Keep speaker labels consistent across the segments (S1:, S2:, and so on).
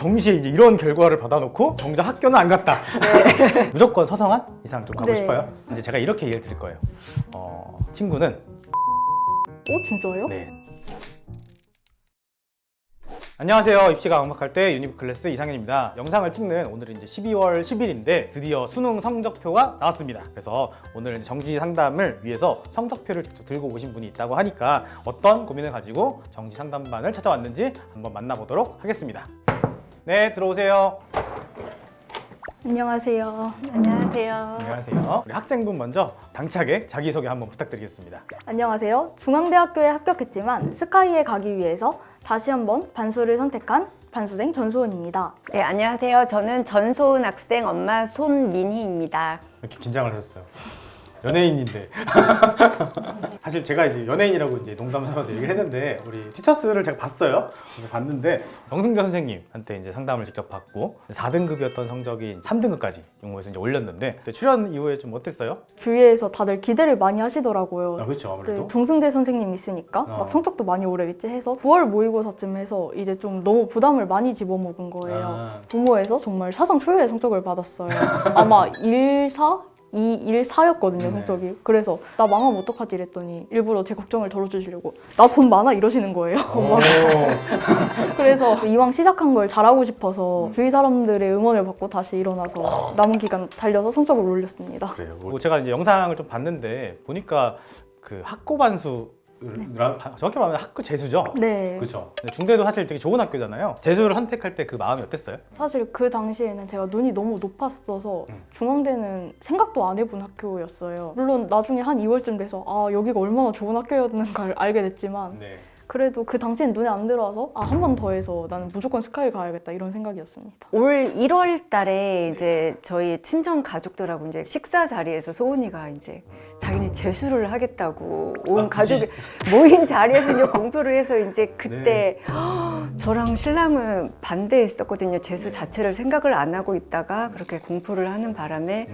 S1: 정시에 이제 이런 결과를 받아놓고 정작 학교는 안 갔다.
S2: 네.
S1: 무조건 서성한 이상 좀 가고
S2: 네.
S1: 싶어요. 이제 제가 이렇게 얘기를 드릴 거예요. 친구는
S2: 진짜요?
S1: 네. 안녕하세요. 입시가 막막할 때 유니브 클래스 이상현입니다. 영상을 찍는 오늘은 이제 12월 10일인데 드디어 수능 성적표가 나왔습니다. 그래서 오늘 이제 정시 상담을 위해서 성적표를 들고 오신 분이 있다고 하니까 어떤 고민을 가지고 정시 상담반을 찾아왔는지 한번 만나보도록 하겠습니다. 네, 들어오세요.
S2: 안녕하세요.
S3: 안녕하세요.
S1: 안녕하세요. 우리 학생분 먼저 당차게 자기소개 한번 부탁드리겠습니다.
S2: 안녕하세요. 중앙대학교에 합격했지만 스카이에 가기 위해서 다시 한번 반수를 선택한 반수생 전소은입니다.
S3: 네, 안녕하세요. 저는 전소은 학생 엄마 손민희입니다.
S1: 이렇게 긴장을 하셨어요. 연예인인데. 사실 제가 이제 연예인이라고 이제 농담 삼아서 얘기를 했는데 우리 티처스를 제가 봤어요. 그래서 봤는데 정승재 선생님한테 이제 상담을 직접 받고 4등급이었던 성적이 3등급까지 용모에서 이제 올렸는데 출연 이후에 좀 어땠어요?
S2: 주위에서 다들 기대를 많이 하시더라고요.
S1: 그렇죠, 아무래도.
S2: 네, 정승재 선생님 있으니까 막 성적도 많이 오르겠지 해서 9월 모의고사쯤 해서 이제 좀 너무 부담을 많이 집어먹은 거예요. 부모에서 정말 사상 초유의 성적을 받았어요. 아마 1,4? 214였거든요, 성적이. 그래서 나 망하면 어떡하지 이랬더니 일부러 제 걱정을 덜어주시려고 나 돈 많아 이러시는 거예요. 그래서 이왕 시작한 걸 잘하고 싶어서 주위 사람들의 응원을 받고 다시 일어나서 남은 기간 달려서 성적을 올렸습니다.
S1: 그래요. 그리고 제가 이제 영상을 좀 봤는데 보니까 그 학고 반수 정확히 말하면 학교 재수죠?
S2: 네.
S1: 그렇죠. 중대도 사실 되게 좋은 학교잖아요. 재수를 선택할 때 그 마음이 어땠어요?
S2: 사실 그 당시에는 제가 눈이 너무 높았어서 중앙대는 생각도 안 해본 학교였어요. 물론 나중에 한 2월쯤 돼서 여기가 얼마나 좋은 학교였는가를 알게 됐지만
S1: 네.
S2: 그래도 그 당시엔 눈에 안 들어와서 한 번 더 해서 나는 무조건 스카이 가야겠다 이런 생각이었습니다.
S3: 올 1월 달에 이제 저희 친정 가족들하고 이제 식사 자리에서 소은이가 이제 자기네 재수를 하겠다고 온 가족이 모인 자리에서 이제 공표를 해서 이제 그때 저랑 신랑은 반대했었거든요. 재수 자체를 생각을 안 하고 있다가 그렇게 공표를 하는 바람에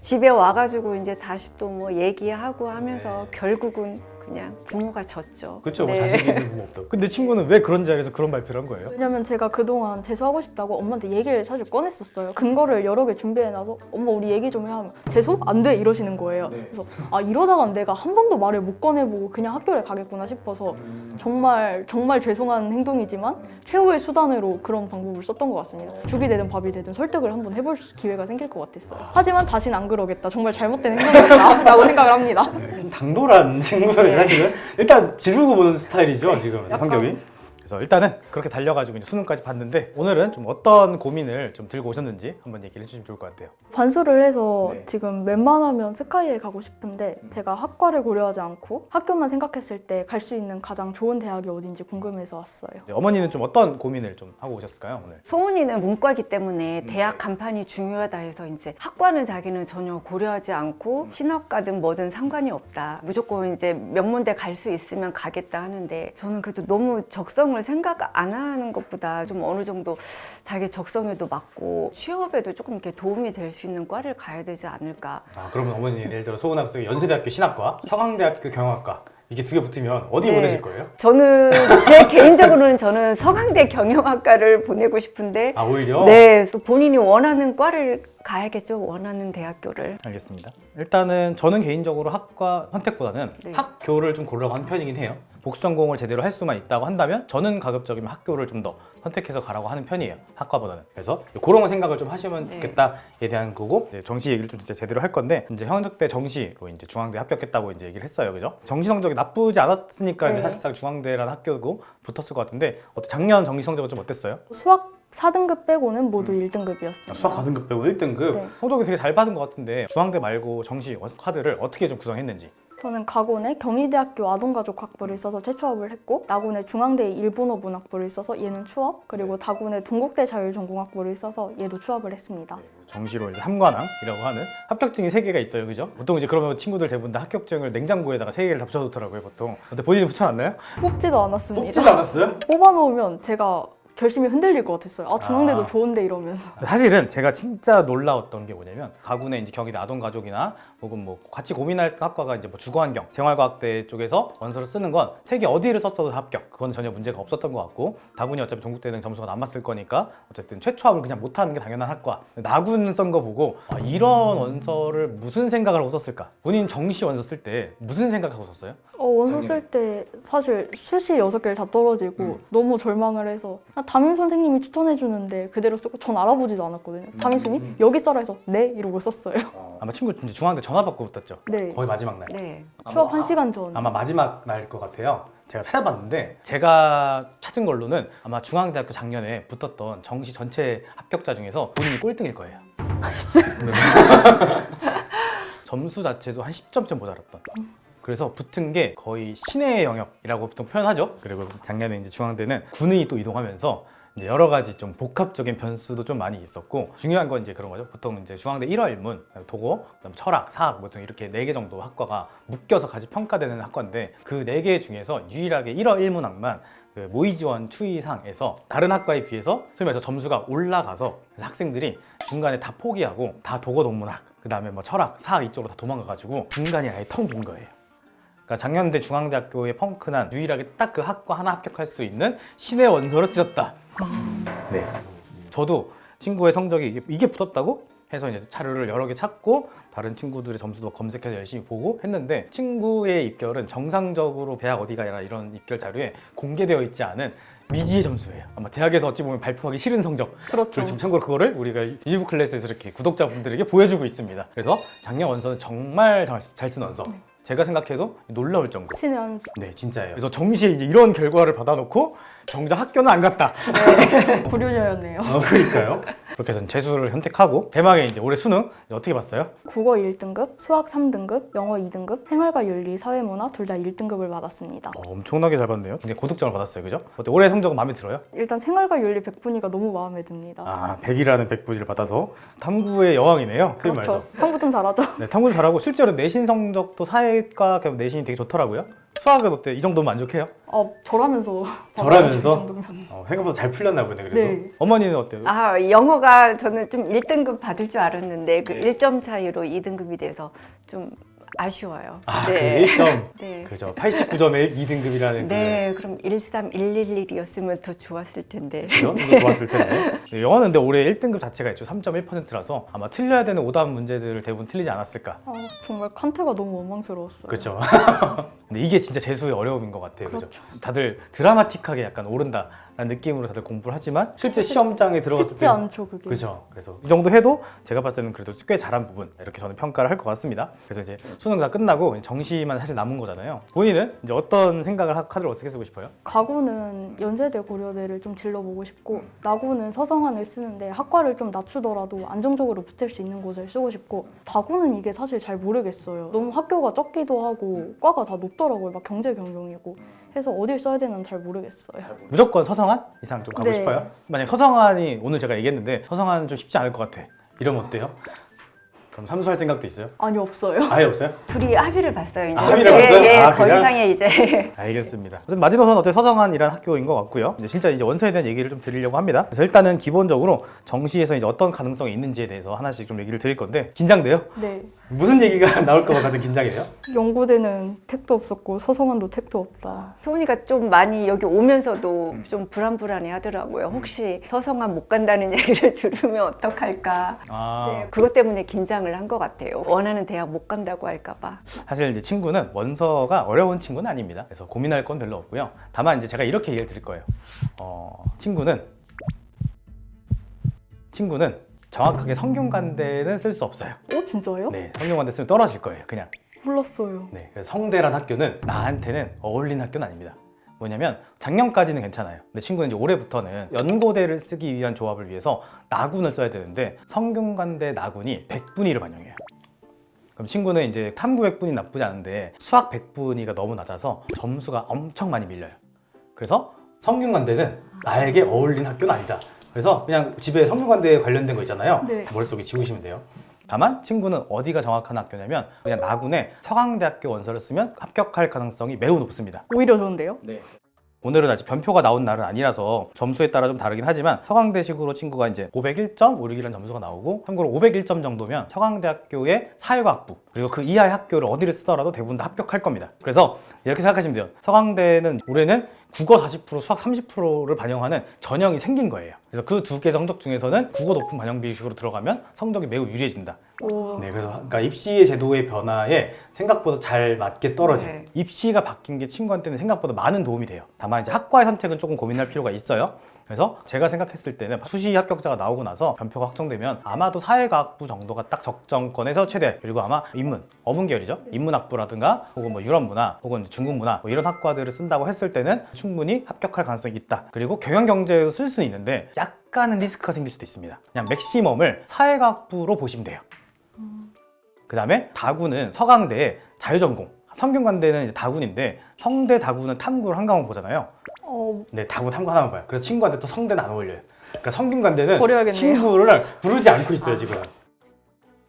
S3: 집에 와가지고 이제 다시 또 뭐 얘기하고 하면서 결국은 그냥 부모가 졌죠.
S1: 그렇죠.
S3: 네.
S1: 뭐 자식이 있는 부모 없다. 근데 친구는 왜 그런 자리에서 그런 발표를 한 거예요?
S2: 왜냐면 제가 그동안 재수하고 싶다고 엄마한테 얘기를 사실 꺼냈었어요. 근거를 여러 개 준비해놔서 엄마 우리 얘기 좀 해 하면 재수? 안 돼! 이러시는 거예요. 그래서 이러다간 내가 한 번도 말을 못 꺼내보고 그냥 학교를 가겠구나 싶어서 정말 죄송한 행동이지만 최후의 수단으로 그런 방법을 썼던 것 같습니다. 죽이 되든 밥이 되든 설득을 한번 해볼 기회가 생길 것 같았어요. 하지만 다시는 안 그러겠다. 정말 잘못된 행동이었다 라고 생각을 합니다.
S1: 좀 당돌한 친구는 사실은 일단 지르고 보는 스타일이죠, 지금 성격이. 그래서 일단은 그렇게 달려가지고 이제 수능까지 봤는데 오늘은 좀 어떤 고민을 좀 들고 오셨는지 한번 얘기를 해주시면 좋을 것 같아요.
S2: 반수를 해서 지금 웬만하면 스카이에 가고 싶은데 제가 학과를 고려하지 않고 학교만 생각했을 때 갈 수 있는 가장 좋은 대학이 어딘지 궁금해서 왔어요.
S1: 어머니는 좀 어떤 고민을 좀 하고 오셨을까요, 오늘?
S3: 소은이는 문과이기 때문에 대학 간판이 중요하다 해서 이제 학과는 자기는 전혀 고려하지 않고 신학과든 뭐든 상관이 없다. 무조건 이제 명문대 갈 수 있으면 가겠다 하는데 저는 그래도 너무 적성을 생각 안 하는 것보다 좀 어느 정도 자기 적성에도 맞고 취업에도 조금 이렇게 도움이 될 수 있는 과를 가야 되지 않을까.
S1: 그러면 어머니 예를 들어 소은 학생이 연세대학교 신학과, 서강대학교 경영학과 이게 두 개 붙으면 어디 보내실 거예요?
S3: 저는 제 개인적으로는 저는 서강대 경영학과를 보내고 싶은데
S1: 오히려?
S3: 네, 또 본인이 원하는 과를 가야겠죠. 원하는 대학교를.
S1: 알겠습니다. 일단은 저는 개인적으로 학과 선택보다는 학교를 좀 고르려고 하는 편이긴 해요. 복수 전공을 제대로 할 수만 있다고 한다면 저는 가급적이면 학교를 좀 더 선택해서 가라고 하는 편이에요. 학과보다는. 그래서 그런 생각을 좀 하시면 좋겠다에 대한 거고 이제 정시 얘기를 좀 진짜 제대로 할 건데 이제 현역 때 정시로 이제 중앙대 합격했다고 이제 얘기를 했어요. 그죠? 정시 성적이 나쁘지 않았으니까 이제 사실상 중앙대라는 학교고 붙었을 것 같은데 작년 정시 성적은 좀 어땠어요?
S2: 수학 4등급 빼고는 모두 1등급이었어요.
S1: 수학 4등급 빼고 1등급? 성적이 되게 잘 받은 것 같은데 중앙대 말고 정시 카드를 어떻게 좀 구성했는지.
S2: 저는 가곤에 경희대학교 아동가족학부를 써서 재취업을 했고 나곤에 중앙대 일본어 문학부를 써서 얘는 취업, 그리고 다곤에 동국대 자율전공학부를 써서 얘도 취업을 했습니다.
S1: 정시로 이제 함관왕이라고 하는 합격증이 3개가 있어요, 그죠? 보통 이제 그러면 친구들 대부분 다 합격증을 냉장고에다가 3개를 다 붙여놓더라고요, 보통. 근데 본인이 붙여놨나요?
S2: 뽑지도 않았습니다.
S1: 뽑지도 않았어요?
S2: 뽑아놓으면 제가 결심이 흔들릴 것 같았어요. 아, 중앙대도
S1: 아.
S2: 좋은데 이러면서.
S1: 사실은 제가 진짜 놀라웠던 게 뭐냐면 가군에 이제 경희대 아동가족이나 혹은 뭐 같이 고민할 학과가 이제 뭐 주거환경, 생활과학대 쪽에서 원서를 쓰는 건 세계 어디를 썼어도 합격. 그건 전혀 문제가 없었던 것 같고 다군이 어차피 동국대는 점수가 남았을 거니까 어쨌든 최초합을 그냥 못하는 게 당연한 학과. 나군 쓴 거 보고 아, 이런 원서를 무슨 생각을 하고 썼을까? 본인 정시 원서 쓸 때 무슨 생각하고 썼어요?
S2: 원서 쓸 때 사실 수시 6개를 다 떨어지고 너무 절망을 해서 담임 선생님이 추천해주는데 그대로 쓰고 전 알아보지도 않았거든요. 담임쌤이 여기 써라 해서 네? 이러고 썼어요.
S1: 아마 친구 진짜 중앙대 전화 받고 붙었죠?
S2: 네.
S1: 거의 마지막 날.
S3: 네.
S2: 수업 1시간 전.
S1: 아마 마지막 날일 것 같아요. 제가 찾아봤는데 제가 찾은 걸로는 아마 중앙대학교 작년에 붙었던 정시 전체 합격자 중에서 본인이 꼴등일 거예요. 네. 점수 자체도 한 10점쯤 모자랐던. 그래서 붙은 게 거의 신의 영역이라고 보통 표현하죠. 그리고 작년에 이제 중앙대는 군의이 또 이동하면서 이제 여러 가지 좀 복합적인 변수도 좀 많이 있었고 중요한 건 이제 그런 거죠. 보통 이제 중앙대 1화1문, 도고, 그다음 철학, 사학 보통 이렇게 4개 정도 학과가 묶여서 같이 평가되는 학과인데 그 4개 중에서 유일하게 1화 1문학만 그 모의지원 추이상에서 다른 학과에 비해서 소위 말해서 점수가 올라가서 그래서 학생들이 중간에 다 포기하고 다 도고 동문학 그 다음에 뭐 철학, 사학 이쪽으로 다 도망가가지고 중간이 아예 텅 빈 거예요. 그러니까 작년대 중앙대학교의 펑크난 유일하게 딱 그 학과 하나 합격할 수 있는 신의 원서를 쓰셨다. 네, 저도 친구의 성적이 이게 붙었다고 해서 이제 자료를 여러 개 찾고 다른 친구들의 점수도 검색해서 열심히 보고 했는데 친구의 입결은 정상적으로 대학 어디 가라 이런 입결 자료에 공개되어 있지 않은 미지의 점수예요. 아마 대학에서 어찌 보면 발표하기 싫은 성적.
S2: 그렇죠.
S1: 그리고 지금 참고로 그거를 우리가 유튜브 클래스에서 이렇게 구독자분들에게 보여주고 있습니다. 그래서 작년 원서는 정말 잘 쓴 원서. 제가 생각해도 놀라울 정도.
S2: 신의 한 수.
S1: 네, 진짜예요. 그래서 정시에 이제 이런 결과를 받아놓고 정작 학교는 안 갔다.
S2: 불효녀였네요.
S1: 그러니까요. 그렇게 해서 재수를 선택하고 대망의 이제 올해 수능 이제 어떻게 봤어요?
S2: 국어 1등급, 수학 3등급, 영어 2등급, 생활과 윤리, 사회문화 둘 다 1등급을 받았습니다.
S1: 엄청나게 잘 봤네요. 굉장히 고득점을 받았어요, 그죠? 어때, 올해 성적은 마음에 들어요?
S2: 일단 생활과 윤리 100분위가 너무 마음에 듭니다.
S1: 아, 100이라는 100부지를 받아서 탐구의 여왕이네요. 소위
S2: 그렇죠.
S1: 말해서.
S2: 탐구 좀 잘하죠.
S1: 네, 탐구 잘하고 실제로 내신 성적도 사회과 겸 내신이 되게 좋더라고요. 수학은 어때? 이 정도면 만족해요?
S2: 저라면서
S1: 저라면서?
S2: 이 정도면.
S1: 생각보다 잘 풀렸나 보네, 그래도.
S2: 네.
S1: 어머니는 어때요?
S3: 아, 영어가 저는 좀 1등급 받을 줄 알았는데 그
S1: 네.
S3: 1점 차이로 2등급이 돼서 좀 아쉬워요.
S1: 아,
S3: 네.
S1: 그 1점.
S3: 네.
S1: 그죠. 89점에 2등급이라는
S3: 네, 그럼 13111이었으면 더 좋았을 텐데.
S1: 그죠? 이거 좋았을 텐데. 네, 영어는 근데 올해 1등급 자체가 있죠. 3.1%라서 아마 틀려야 되는 오답 문제들을 대부분 틀리지 않았을까.
S2: 정말 칸트가 너무 원망스러웠어요.
S1: 그렇죠. 근데 이게 진짜 재수의 어려움인 것 같아요. 그죠?
S2: 그렇죠.
S1: 다들 드라마틱하게 약간 오른다라는 느낌으로 다들 공부를 하지만 실제 시험장에 들어갔을
S2: 쉽지
S1: 때
S2: 않죠, 그게.
S1: 그죠. 그래서 이 정도 해도 제가 봤을 때는 그래도 꽤 잘한 부분 이렇게 저는 평가를 할 것 같습니다. 그래서 이제 수능 다 끝나고 정시만 사실 남은 거잖아요. 본인은 이제 어떤 생각을 카드를 어떻게 쓰고 싶어요?
S2: 가구는 연세대 고려대를 좀 질러보고 싶고 나구는 서성한을 쓰는데 학과를 좀 낮추더라도 안정적으로 붙을 수 있는 곳을 쓰고 싶고 다구는 이게 사실 잘 모르겠어요. 너무 학교가 적기도 하고 과가 다 높더라고요. 막 경제 경영이고 해서 어딜 써야 되는지 잘 모르겠어요.
S1: 무조건 서성한 이상 좀 가고
S2: 네.
S1: 싶어요? 만약 서성한이 오늘 제가 얘기했는데 서성한은 좀 쉽지 않을 것 같아. 이러면 어때요? 그럼 삼수할 생각도 있어요?
S2: 아니 없어요.
S1: 아예 없어요?
S3: 둘이 합의를 봤어요. 이제.
S1: 합의를 봤어요?
S3: 예,
S1: 아,
S3: 더
S1: 그래요?
S3: 이상의 이제
S1: 알겠습니다. 어쨌든 마지노선 어때 서성한이라는 학교인 것 같고요. 이제 진짜 이제 원서에 대한 얘기를 좀 드리려고 합니다. 그래서 일단은 기본적으로 정시에서 이제 어떤 가능성이 있는지에 대해서 하나씩 좀 얘기를 드릴 건데 긴장돼요?
S2: 네.
S1: 무슨 얘기가 나올까봐 가장 긴장이 돼요?
S2: 연고대는 택도 없었고 서성한도 택도 없다.
S3: 소은이가 좀 많이 여기 오면서도 좀 불안불안해 하더라고요. 혹시 서성한 못 간다는 얘기를 들으면 어떡할까. 네, 그것 때문에 긴장을 한 것 같아요. 원하는 대학 못 간다고 할까봐.
S1: 사실 이제 친구는 원서가 어려운 친구는 아닙니다. 그래서 고민할 건 별로 없고요. 다만 이제 제가 이렇게 얘기를 드릴 거예요. 친구는 정확하게 성균관대는 쓸 수 없어요.
S2: 진짜요?
S1: 네, 성균관대 쓰면 떨어질 거예요, 그냥.
S2: 몰랐어요.
S1: 네, 그래서 성대란 학교는 나한테는 어울리는 학교는 아닙니다. 뭐냐면 작년까지는 괜찮아요. 근데 친구는 이제 올해부터는 연고대를 쓰기 위한 조합을 위해서 나군을 써야 되는데 성균관대 나군이 100분위를 반영해요. 그럼 친구는 이제 탐구 100분위 나쁘지 않은데 수학 100분위가 너무 낮아서 점수가 엄청 많이 밀려요. 그래서 성균관대는 나에게 어울리는 학교는 아니다. 그래서 그냥 집에 성균관대에 관련된 거 있잖아요.
S2: 네.
S1: 머릿속에 지우시면 돼요. 다만 친구는 어디가 정확한 학교냐면 그냥 나군에 서강대학교 원서를 쓰면 합격할 가능성이 매우 높습니다.
S2: 오히려 좋은데요?
S1: 네. 오늘은 아직 변표가 나온 날은 아니라서 점수에 따라 좀 다르긴 하지만 서강대식으로 친구가 이제 501점, 561이라는 점수가 나오고 참고로 501점 정도면 서강대학교의 사회과학부 그리고 그 이하의 학교를 어디를 쓰더라도 대부분 다 합격할 겁니다. 그래서 이렇게 생각하시면 돼요. 서강대는 올해는 국어 40%, 수학 30%를 반영하는 전형이 생긴 거예요. 그래서 그 두 개 성적 중에서는 국어 높은 반영 비식으로 들어가면 성적이 매우 유리해진다.
S2: 오.
S1: 네, 그래서 그러니까 입시의 제도의 변화에 생각보다 잘 맞게 떨어진
S3: 네.
S1: 입시가 바뀐 게 친구한테는 생각보다 많은 도움이 돼요. 다만 이제 학과의 선택은 조금 고민할 필요가 있어요. 그래서 제가 생각했을 때는 수시 합격자가 나오고 나서 변표가 확정되면 아마도 사회과학부 정도가 딱 적정권에서 최대, 그리고 아마 인문, 어문 계열이죠. 인문학부라든가 혹은 뭐 유럽문화 혹은 중국문화 뭐 이런 학과들을 쓴다고 했을 때는 충분히 합격할 가능성이 있다. 그리고 경영경제에도 쓸 수는 있는데 약간은 리스크가 생길 수도 있습니다. 그냥 맥시멈을 사회과학부로 보시면 돼요. 그 다음에 다군은 서강대의 자유전공, 성균관대는 이제 다군인데 성대 다군은 탐구를 한 과목 보잖아요. 네, 다군 탐구 하나만 봐요. 그래서 친구한테 또 성대는 안 어울려요. 그러니까 성균관대는
S2: 버려야겠네요.
S1: 친구를 부르지 않고 있어요 지금.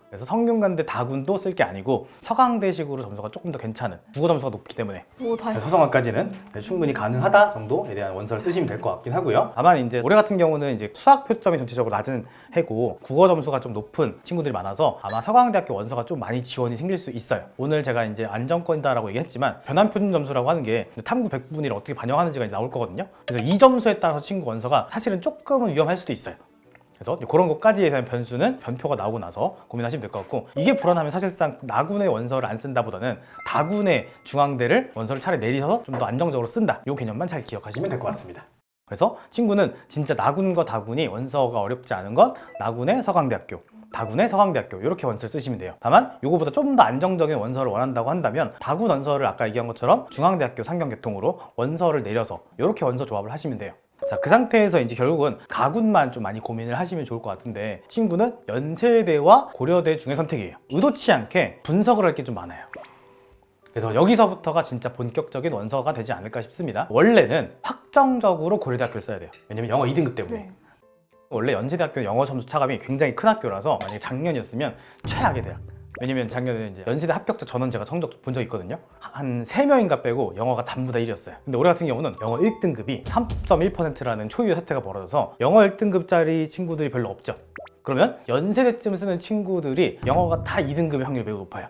S1: 그래서 성균관대 다군도 쓸 게 아니고 서강대식으로 점수가 조금 더 괜찮은 국어 점수가 높기 때문에
S2: 오, 다행이다.
S1: 서성학까지는 충분히 가능하다 정도에 대한 원서를 쓰시면 될 것 같긴 하고요. 다만 이제 올해 같은 경우는 이제 수학 표점이 전체적으로 낮은 해고 국어 점수가 좀 높은 친구들이 많아서 아마 서강대학교 원서가 좀 많이 지원이 생길 수 있어요. 오늘 제가 이제 안정권이다라고 얘기했지만 변환 표준 점수라고 하는 게 탐구 100분위를 어떻게 반영하는지가 이제 나올 거거든요. 그래서 이 점수에 따라서 친구 원서가 사실은 조금은 위험할 수도 있어요. 그래서 그런 것까지에 대한 변수는 변표가 나오고 나서 고민하시면 될 것 같고, 이게 불안하면 사실상 나군의 원서를 안 쓴다보다는 다군의 중앙대를 원서를 차라리 내리셔서 좀 더 안정적으로 쓴다, 이 개념만 잘 기억하시면 될 것 같습니다. 그래서 친구는 진짜 나군과 다군이 원서가 어렵지 않은 건 나군의 서강대학교, 다군의 서강대학교 이렇게 원서를 쓰시면 돼요. 다만 이거보다 좀 더 안정적인 원서를 원한다고 한다면 다군 원서를 아까 얘기한 것처럼 중앙대학교 상경계통으로 원서를 내려서 이렇게 원서 조합을 하시면 돼요. 자, 그 상태에서 이제 결국은 가군만 좀 많이 고민을 하시면 좋을 것 같은데, 친구는 연세대와 고려대 중에 선택이에요. 의도치 않게 분석을 할 게 좀 많아요. 그래서 여기서부터가 진짜 본격적인 원서가 되지 않을까 싶습니다. 원래는 확정적으로 고려대학교를 써야 돼요. 왜냐면 영어 2등급 때문에.
S2: 네. 원래
S1: 원래 연세대학교 영어 점수 차감이 굉장히 큰 학교라서 만약에 작년이었으면 최악의 대학. 왜냐면 작년에 이제 연세대 합격자 전원 제가 성적 본 적 있거든요. 한 3명인가 빼고 영어가 전부 다 1이었어요. 근데 올해 같은 경우는 영어 1등급이 3.1%라는 초유의 사태가 벌어져서 영어 1등급짜리 친구들이 별로 없죠. 그러면 연세대쯤 쓰는 친구들이 영어가 다 2등급의 확률이 매우 높아요.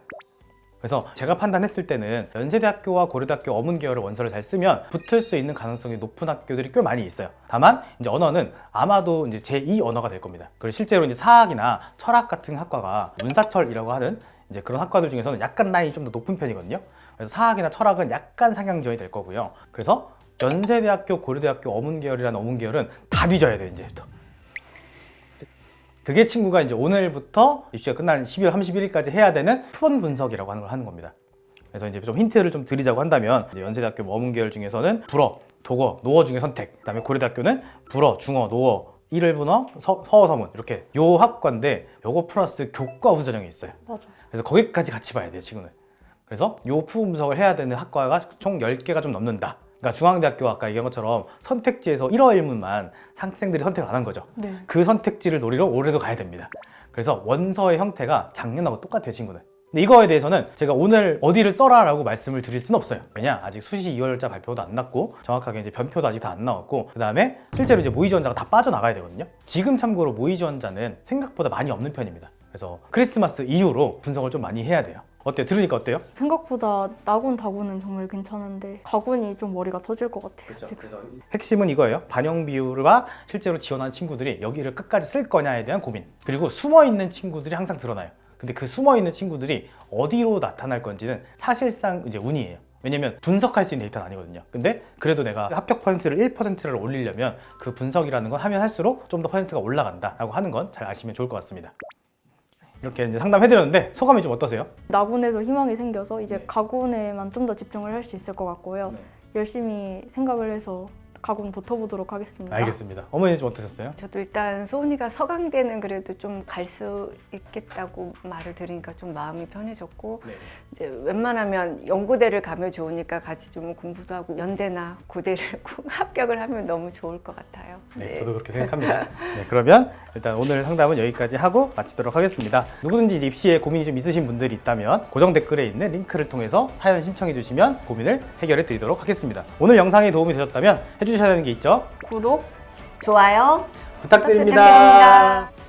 S1: 그래서 제가 판단했을 때는 연세대학교와 고려대학교 어문 계열의 원서를 잘 쓰면 붙을 수 있는 가능성이 높은 학교들이 꽤 많이 있어요. 다만 이제 언어는 아마도 이제 제2 언어가 될 겁니다. 그리고 실제로 이제 사학이나 철학 같은 학과가 문사철이라고 하는 이제 그런 학과들 중에서는 약간 라인이 좀 더 높은 편이거든요. 그래서 사학이나 철학은 약간 상향 지원이 될 거고요. 그래서 연세대학교, 고려대학교 어문 계열이라는 어문 계열은 다 뒤져야 돼요, 이제부터. 그게 친구가 이제 오늘부터 입시가 끝난 12월 31일까지 해야 되는 표본 분석이라고 하는 걸 하는 겁니다. 그래서 이제 좀 힌트를 좀 드리자고 한다면, 이제 연세대학교 어문 계열 중에서는 불어, 독어, 노어 중에 선택, 그다음에 고려대학교는 불어, 중어, 노어, 일본어, 서어, 서문 이렇게 요 학과인데 요거 플러스 교과 우수 전형이 있어요.
S2: 맞아.
S1: 그래서 거기까지 같이 봐야 돼요, 친구는. 그래서 요 표본 분석을 해야 되는 학과가 총 10개가 좀 넘는다. 그러니까 중앙대학교 아까 얘기한 것처럼 선택지에서 1어 1문만 학생들이 선택을 안 한 거죠.
S2: 네.
S1: 그 선택지를 노리러 올해도 가야 됩니다. 그래서 원서의 형태가 작년하고 똑같아요, 친구는. 근데 이거에 대해서는 제가 오늘 어디를 써라 라고 말씀을 드릴 수는 없어요. 왜냐, 아직 수시 2월자 발표도 안 났고 정확하게 이제 변표도 아직 다 안 나왔고, 그 다음에 실제로 이제 모의 지원자가 다 빠져나가야 되거든요. 지금 참고로 모의 지원자는 생각보다 많이 없는 편입니다. 그래서 크리스마스 이후로 분석을 좀 많이 해야 돼요. 어때요? 들으니까 어때요?
S2: 생각보다 나군, 다군은 정말 괜찮은데 가군이 좀 머리가 터질 것 같아요. 지금.
S1: 그래서 핵심은 이거예요. 반영 비율과 실제로 지원하는 친구들이 여기를 끝까지 쓸 거냐에 대한 고민. 그리고 숨어있는 친구들이 항상 드러나요. 근데 그 숨어있는 친구들이 어디로 나타날 건지는 사실상 이제 운이에요. 왜냐면 분석할 수 있는 데이터는 아니거든요. 근데 그래도 내가 합격 퍼센트를 1%를 올리려면 그 분석이라는 건 하면 할수록 좀 더 퍼센트가 올라간다라고 하는 건 잘 아시면 좋을 것 같습니다. 이렇게 이제 상담해드렸는데 소감이 좀 어떠세요?
S2: 나군에도 희망이 생겨서 이제
S1: 네.
S2: 가군에만 좀 더 집중을 할 수 있을 것 같고요.
S1: 네.
S2: 열심히 생각을 해서 각오는 붙어보도록 하겠습니다.
S1: 알겠습니다. 어머니 좀 어떠셨어요?
S3: 저도 일단 소은이가 서강대는 그래도 좀 갈 수 있겠다고 말을 들으니까 좀 마음이 편해졌고
S1: 네.
S3: 이제 웬만하면 연고대를 가면 좋으니까 같이 좀 공부도 하고 연대나 고대를 꼭 합격을 하면 너무 좋을 것 같아요.
S1: 네, 저도 그렇게 생각합니다. 네, 그러면 일단 오늘 상담은 여기까지 하고 마치도록 하겠습니다. 누구든지 이제 입시에 고민이 좀 있으신 분들이 있다면 고정 댓글에 있는 링크를 통해서 사연 신청해 주시면 고민을 해결해 드리도록 하겠습니다. 오늘 영상이 도움이 되셨다면 해주셔야 하는 게 있죠?
S2: 구독,
S3: 좋아요.
S1: 부탁드립니다.
S3: 부탁드립니다.